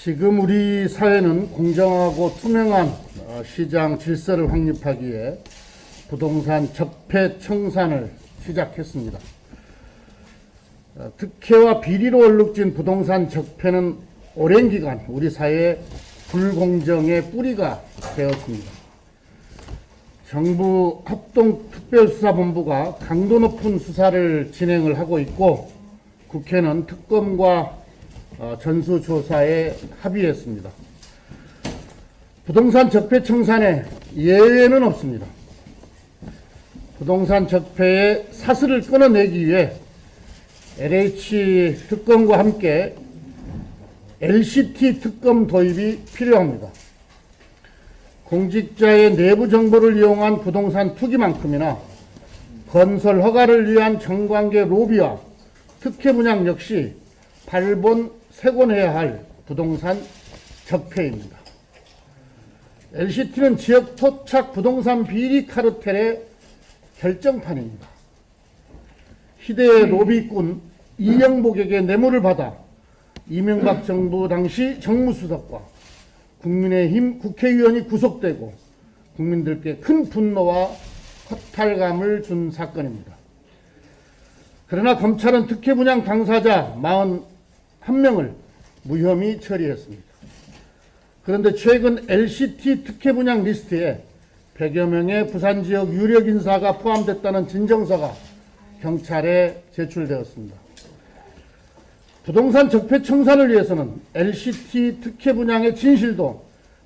지금 우리 사회는 공정하고 투명한 시장 질서를 확립하기 위해 부동산 적폐 청산을 시작했습니다. 특혜와 비리로 얼룩진 부동산 적폐는 오랜 기간 우리 사회의 불공정의 뿌리가 되었습니다. 정부 합동특별수사본부가 강도 높은 수사를 진행을 하고 있고, 국회는 특검과 전수조사에 합의했습니다. 부동산 적폐 청산에 예외는 없습니다. 부동산 적폐의 사슬을 끊어내기 위해 LH 특검과 함께 LCT 특검 도입이 필요합니다. 공직자의 내부 정보를 이용한 부동산 투기만큼이나 건설 허가를 위한 정관계 로비와 특혜 분양 역시 발본색원해야 할 부동산 적폐입니다. LCT는 지역 토착 부동산 비리 카르텔의 결정판입니다. 희대의 로비꾼 이영복에게 뇌물을 받아 이명박 정부 당시 정무수석과 국민의힘 국회의원이 구속되고 국민들께 큰 분노와 허탈감을 준 사건입니다. 그러나 검찰은 특혜 분양 당사자 41명을 무혐의 처리했습니다. 그런데 최근 LCT 특혜 분양 리스트에 100여 명의 부산 지역 유력 인사가 포함됐다는 진정서가 경찰에 제출되었습니다. 부동산 적폐 청산을 위해서는 LCT 특혜 분양의 진실도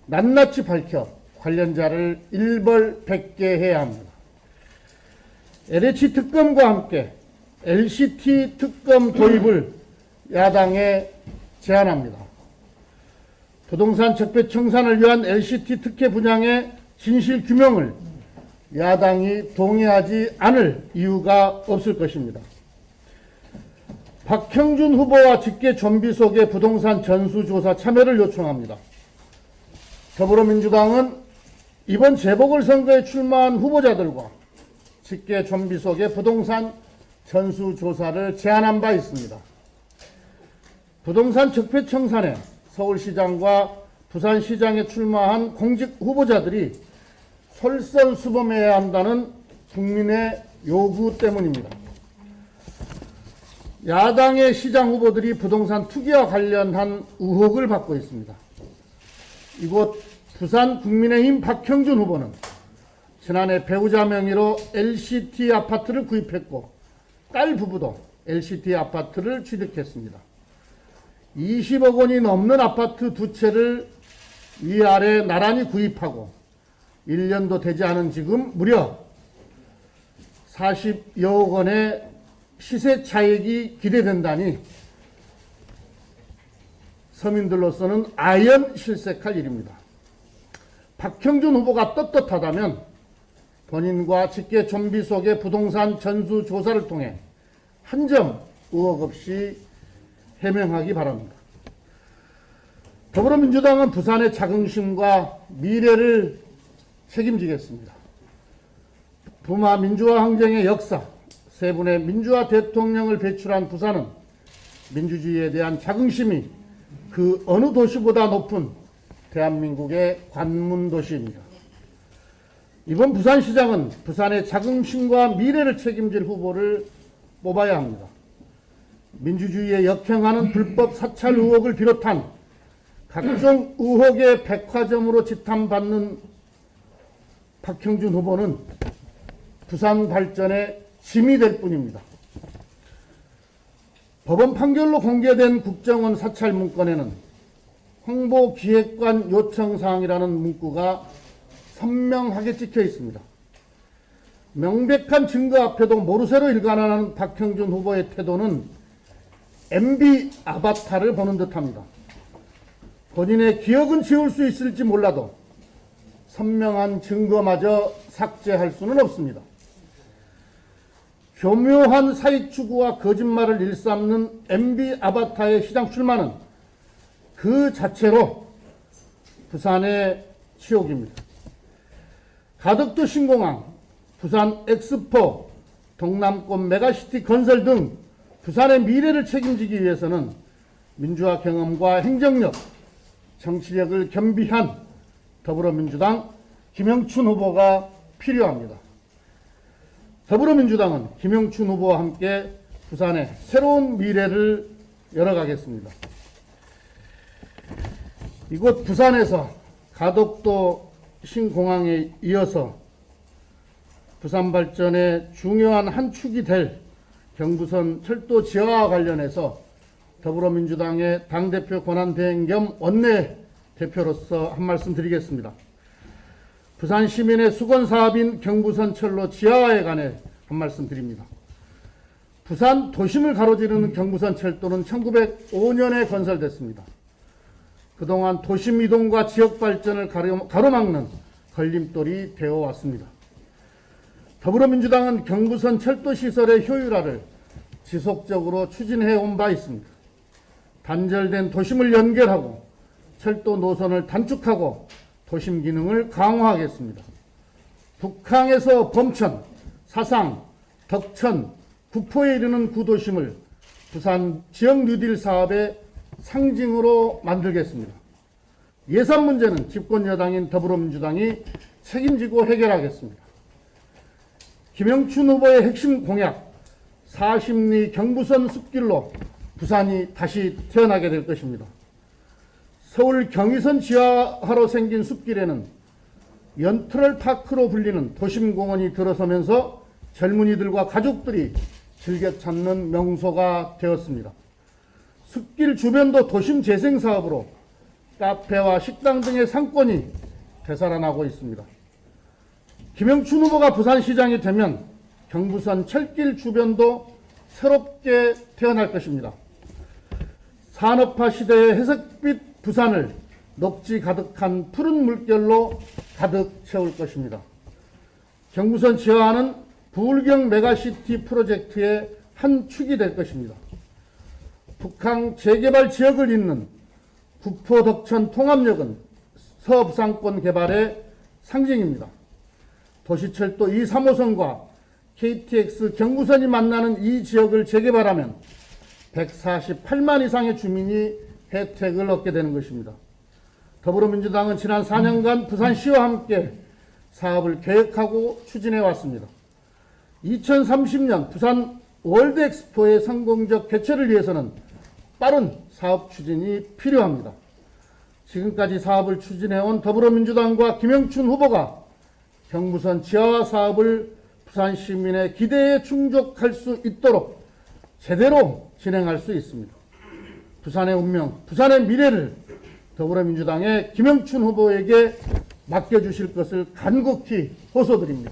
낱낱이 밝혀 관련자를 일벌백계해야 합니다. LH 특검과 함께 LCT 특검 도입을 야당에 제안합니다. 부동산 적폐 청산을 위한 LCT 특혜 분양의 진실 규명을 야당이 동의하지 않을 이유가 없을 것입니다. 박형준 후보와 직계 좀비 속의 부동산 전수조사 참여를 요청합니다. 더불어민주당은 이번 재보궐선거에 출마한 후보자들과 직계 좀비 속의 부동산 전수조사를 제안한 바 있습니다. 부동산 적폐 청산에 서울시장과 부산시장에 출마한 공직 후보자들이 솔선수범해야 한다는 국민의 요구 때문입니다. 야당의 시장 후보들이 부동산 투기와 관련한 의혹을 받고 있습니다. 이곳 부산 국민의힘 박형준 후보는 지난해 배우자 명의로 LCT 아파트를 구입했고 딸 부부도 LCT 아파트를 취득했습니다. 20억 원이 넘는 아파트 두 채를 위아래 나란히 구입하고 1년도 되지 않은 지금 무려 40여억 원의 시세 차익이 기대된다니 서민들로서는 아연 실색할 일입니다. 박형준 후보가 떳떳하다면 본인과 직계 좀비 속의 부동산 전수 조사를 통해 한 점 의혹 없이 해명하기 바랍니다. 더불어민주당은 부산의 자긍심과 미래를 책임지겠습니다. 부마 민주화 항쟁의 역사, 세 분의 민주화 대통령을 배출한 부산은 민주주의에 대한 자긍심이 그 어느 도시보다 높은 대한민국의 관문도시입니다. 이번 부산시장은 부산의 자긍심과 미래를 책임질 후보를 뽑아야 합니다. 민주주의에 역행하는 불법 사찰 의혹을 비롯한 각종 의혹의 백화점으로 지탄받는 박형준 후보는 부산 발전의 짐이 될 뿐입니다. 법원 판결로 공개된 국정원 사찰 문건에는 홍보기획관 요청사항이라는 문구가 선명하게 찍혀 있습니다. 명백한 증거 앞에도 모르쇠로 일관하는 박형준 후보의 태도는 MB 아바타를 보는 듯합니다. 본인의 기억은 지울 수 있을지 몰라도 선명한 증거마저 삭제할 수는 없습니다. 교묘한 사익 추구와 거짓말을 일삼는 MB 아바타의 시장 출마는 그 자체로 부산의 치욕입니다. 가덕도 신공항, 부산 엑스포, 동남권 메가시티 건설 등 부산의 미래를 책임지기 위해서는 민주화 경험과 행정력, 정치력을 겸비한 더불어민주당 김영춘 후보가 필요합니다. 더불어민주당은 김영춘 후보와 함께 부산의 새로운 미래를 열어가겠습니다. 이곳 부산에서 가덕도 신공항에 이어서 부산 발전의 중요한 한 축이 될 경부선 철도 지하와 관련해서 더불어민주당의 당대표 권한대행 겸 원내대표로서 한 말씀 드리겠습니다. 부산 시민의 수건 사업인 경부선 철로 지하화에 관해 한 말씀 드립니다. 부산 도심을 가로지르는 경부선 철도는 1905년에 건설됐습니다. 그동안 도심 이동과 지역 발전을 가로막는 걸림돌이 되어 왔습니다. 더불어민주당은 경부선 철도 시설의 효율화를 지속적으로 추진해 온 바 있습니다. 단절된 도심을 연결하고 철도 노선을 단축하고 도심 기능을 강화하겠습니다. 북항에서 범천, 사상, 덕천, 구포에 이르는 구도심을 부산 지역 뉴딜 사업의 상징으로 만들겠습니다. 예산 문제는 집권 여당인 더불어민주당이 책임지고 해결하겠습니다. 김영춘 후보의 핵심 공약 40리 경부선 숲길로 부산이 다시 태어나게 될 것입니다. 서울 경의선 지하화로 생긴 숲길에는 연트럴 파크로 불리는 도심공원이 들어서면서 젊은이들과 가족들이 즐겨 찾는 명소가 되었습니다. 숲길 주변도 도심 재생 사업으로 카페와 식당 등의 상권이 되살아나고 있습니다. 김영춘 후보가 부산시장이 되면 경부선 철길 주변도 새롭게 태어날 것입니다. 산업화 시대의 회색빛 부산을 녹지 가득한 푸른 물결로 가득 채울 것입니다. 경부선 지하화는 부울경 메가시티 프로젝트의 한 축이 될 것입니다. 북한 재개발 지역을 잇는 구포 덕천 통합역은 서부상권 개발의 상징입니다. 도시철도 2, 3호선과 KTX 경부선이 만나는 이 지역을 재개발하면 148만 이상의 주민이 혜택을 얻게 되는 것입니다. 더불어민주당은 지난 4년간 부산시와 함께 사업을 계획하고 추진해 왔습니다. 2030년 부산 월드엑스포의 성공적 개최를 위해서는 빠른 사업 추진이 필요합니다. 지금까지 사업을 추진해온 더불어민주당과 김영춘 후보가 경부선 지하화 사업을 부산 시민의 기대에 충족할 수 있도록 제대로 진행할 수 있습니다. 부산의 운명, 부산의 미래를 더불어민주당의 김영춘 후보에게 맡겨주실 것을 간곡히 호소드립니다.